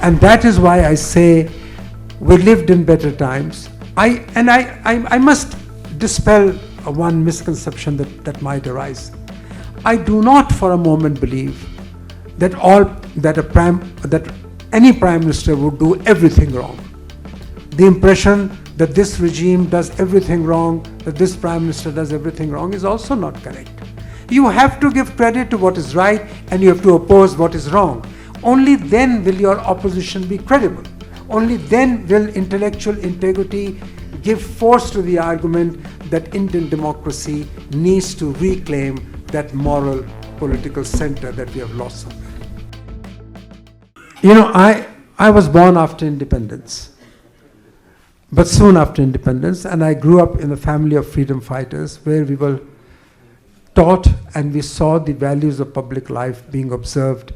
And that is why I say we lived in better times. I must dispel one misconception that might arise. I do not for a moment believe that any prime minister would do everything wrong. The impression that this regime does everything wrong, that this prime minister does everything wrong, is also not correct. You have to give credit to what is right and you have to oppose what is wrong. Only then will your opposition be credible. Only then will intellectual integrity give force to the argument that Indian democracy needs to reclaim that moral political center that we have lost somewhere. You know, I was born after independence, but soon after independence, and I grew up in a family of freedom fighters where we were taught and we saw the values of public life being observed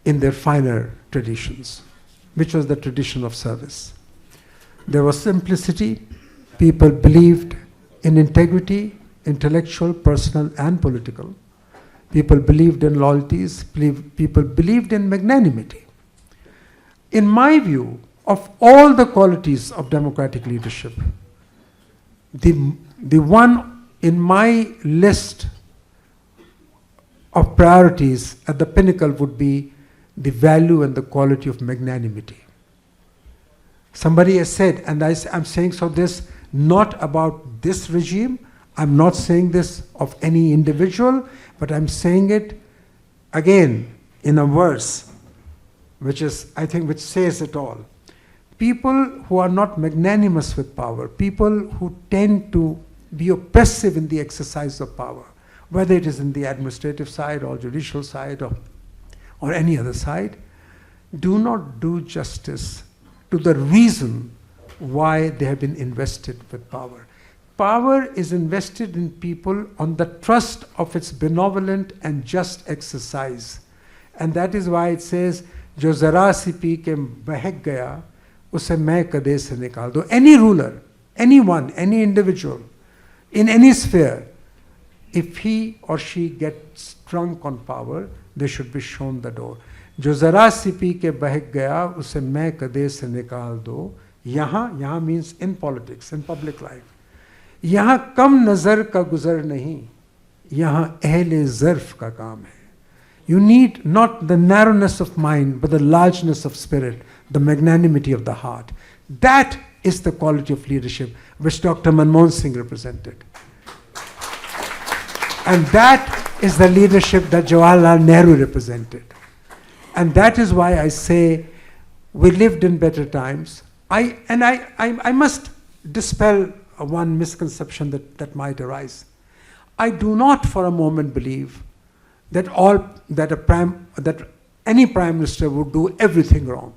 in their finer traditions, which was the tradition of service. There was simplicity. People believed in integrity, intellectual, personal, and political. People believed in loyalties. People believed in magnanimity. In my view, of all the qualities of democratic leadership, the one in my list of priorities at the pinnacle would be the value and the quality of magnanimity. Somebody has said, and I'm saying so this not about this regime, I'm not saying this of any individual, but I'm saying it again in a verse which says it all. People who are not magnanimous with power, people who tend to be oppressive in the exercise of power, whether it is in the administrative side or judicial side or any other side, do not do justice to the reason why they have been invested with power. Power is invested in people on the trust of its benevolent and just exercise. And that is why it says, Jo zara si pee ke bahek gaya, use main kade se nikal do. Any ruler, anyone, any individual, in any sphere, if he or she gets drunk on power, they should be shown the door. Jo zara si pee ke bahek gaya, use main kade se nikal do. Yahan means in politics, in public life. यहाँ कम नज़र का गुज़र नहीं, यहाँ अहले ज़र्फ़ का काम है. You need not the narrowness of mind, but the largeness of spirit, the magnanimity of the heart. That is the quality of leadership which Dr. Manmohan Singh represented. And that is the leadership that Jawaharlal Nehru represented. And that is why I say we lived in better times. I must dispel one misconception that might arise. I do not for a moment believe that any prime minister would do everything wrong.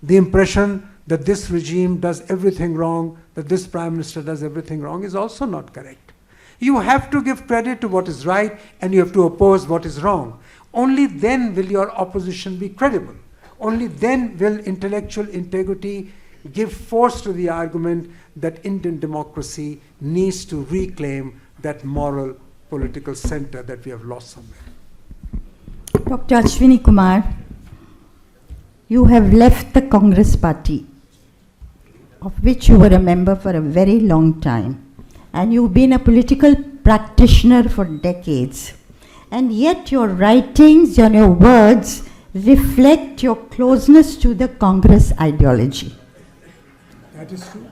The impression that this regime does everything wrong, that this prime minister does everything wrong, is also not correct. You have to give credit to what is right and you have to oppose what is wrong. Only then will your opposition be credible. Only then will intellectual integrity give force to the argument that Indian democracy needs to reclaim that moral political center that we have lost somewhere. Dr. Ashwani Kumar, you have left the Congress party, of which you were a member for a very long time, and you've been a political practitioner for decades, and yet your writings and your words reflect your closeness to the Congress ideology. That is true.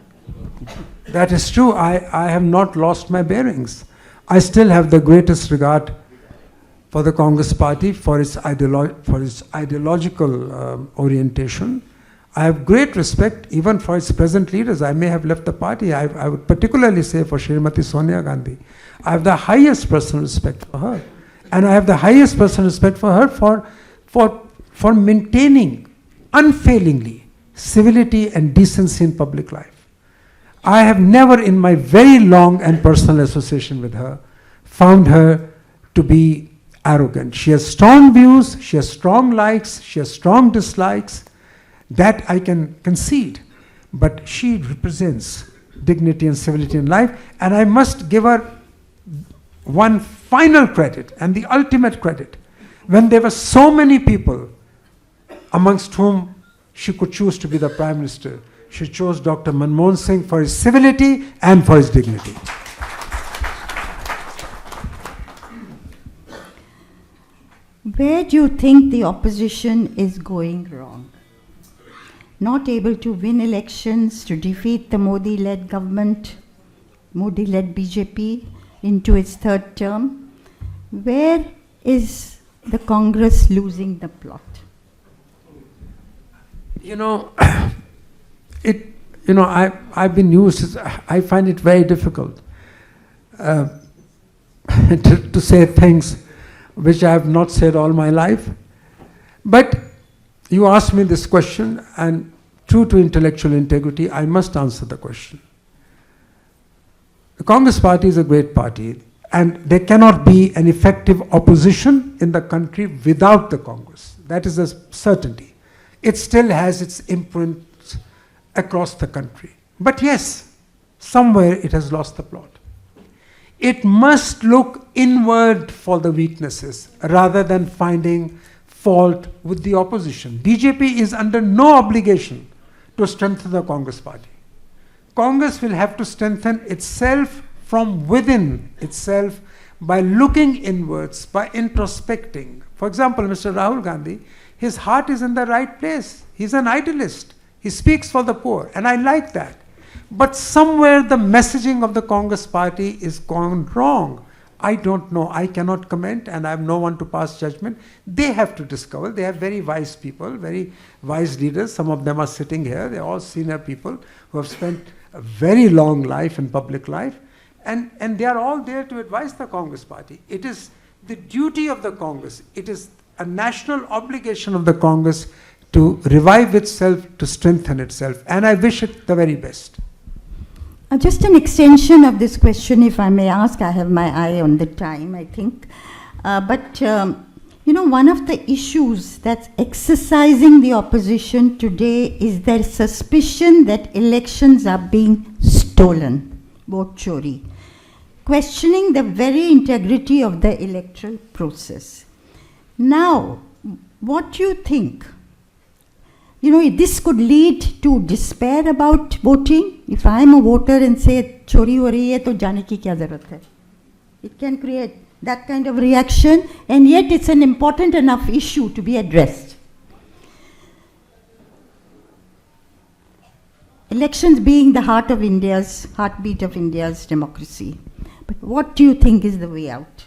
That is true. I have not lost my bearings. I still have the greatest regard for the Congress party, for its ideological orientation. I have great respect even for its present leaders. I may have left the party. I would particularly say for Srimati Sonia Gandhi. I have the highest personal respect for her. And I have the highest personal respect for her for maintaining unfailingly civility and decency in public life. I have never in my very long and personal association with her found her to be arrogant. She has strong views, she has strong likes, she has strong dislikes. That I can concede. But she represents dignity and civility in life, and I must give her one final credit and the ultimate credit. When there were so many people amongst whom she could choose to be the Prime Minister, she chose Dr. Manmohan Singh for his civility and for his dignity. Where do you think the opposition is going wrong? Not able to win elections, to defeat the Modi-led government, Modi-led BJP into its third term? Where is the Congress losing the plot? I've been used, I find it very difficult to say things which I have not said all my life. But you asked me this question, and true to intellectual integrity, I must answer the question. The Congress party is a great party, and there cannot be an effective opposition in the country without the Congress. That is a certainty. It still has its imprint across the country. But yes, somewhere it has lost the plot. It must look inward for the weaknesses rather than finding fault with the opposition. BJP is under no obligation to strengthen the Congress party. Congress will have to strengthen itself from within itself by looking inwards, by introspecting. For example, Mr. Rahul Gandhi, his heart is in the right place. He's an idealist. He speaks for the poor, and I like that. But somewhere the messaging of the Congress party is gone wrong. I don't know. I cannot comment, and I have no one to pass judgment. They have to discover. They have very wise people, very wise leaders. Some of them are sitting here. They're all senior people who have spent a very long life in public life. And they are all there to advise the Congress party. It is the duty of the Congress. It is a national obligation of the Congress to revive itself, to strengthen itself. And I wish it the very best. Just an extension of this question, if I may ask. I have my eye on the time, I think. One of the issues that's exercising the opposition today is their suspicion that elections are being stolen, vote chori, questioning the very integrity of the electoral process. Now, what do you think? This could lead to despair about voting. If I am a voter and say chori ho rahi hai, to jaane ki kya zarurat hai? It can create that kind of reaction, and yet it's an important enough issue to be addressed. Elections being the heartbeat of India's democracy. But what do you think is the way out?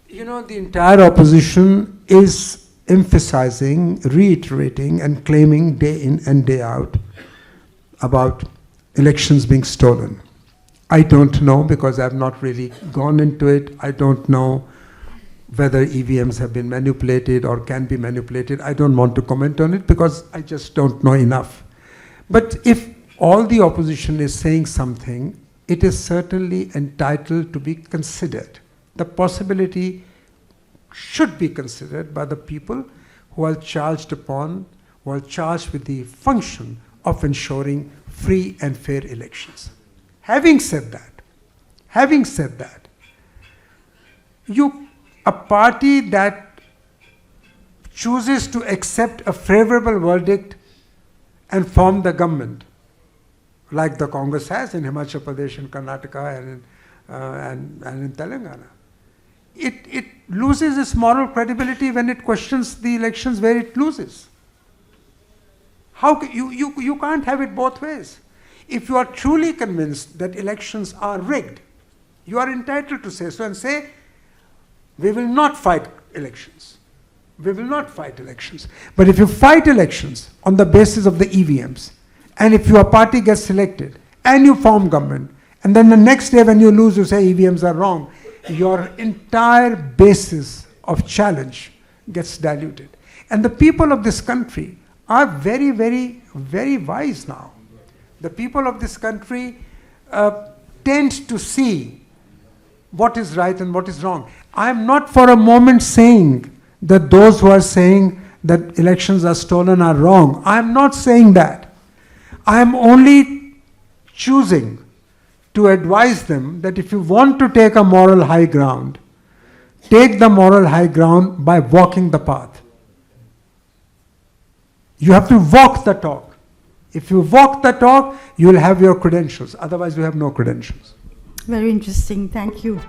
The entire opposition is emphasizing, reiterating, and claiming day in and day out about elections being stolen. I don't know, because I've not really gone into it. I don't know whether EVMs have been manipulated or can be manipulated. I don't want to comment on it because I just don't know enough. But if all the opposition is saying something, it is certainly entitled to be considered. The possibility should be considered by the people who are charged with the function of ensuring free and fair elections. Having said that, a party that chooses to accept a favorable verdict and form the government, like the Congress has in Himachal Pradesh and Karnataka and in Telangana, it loses its moral credibility when it questions the elections where it loses. You can't have it both ways. If you are truly convinced that elections are rigged, you are entitled to say so and say, we will not fight elections. We will not fight elections. But if you fight elections on the basis of the EVMs, and if your party gets selected and you form government, and then the next day when you lose, you say EVMs are wrong, your entire basis of challenge gets diluted. And the people of this country are very, very, very wise now. The people of this country tend to see what is right and what is wrong. I am not for a moment saying that those who are saying that elections are stolen are wrong. I am not saying that. I am only choosing to advise them that if you want to take a moral high ground, take the moral high ground by walking the path. You have to walk the talk. If you walk the talk, you will have your credentials. Otherwise, you have no credentials. Very interesting. Thank you.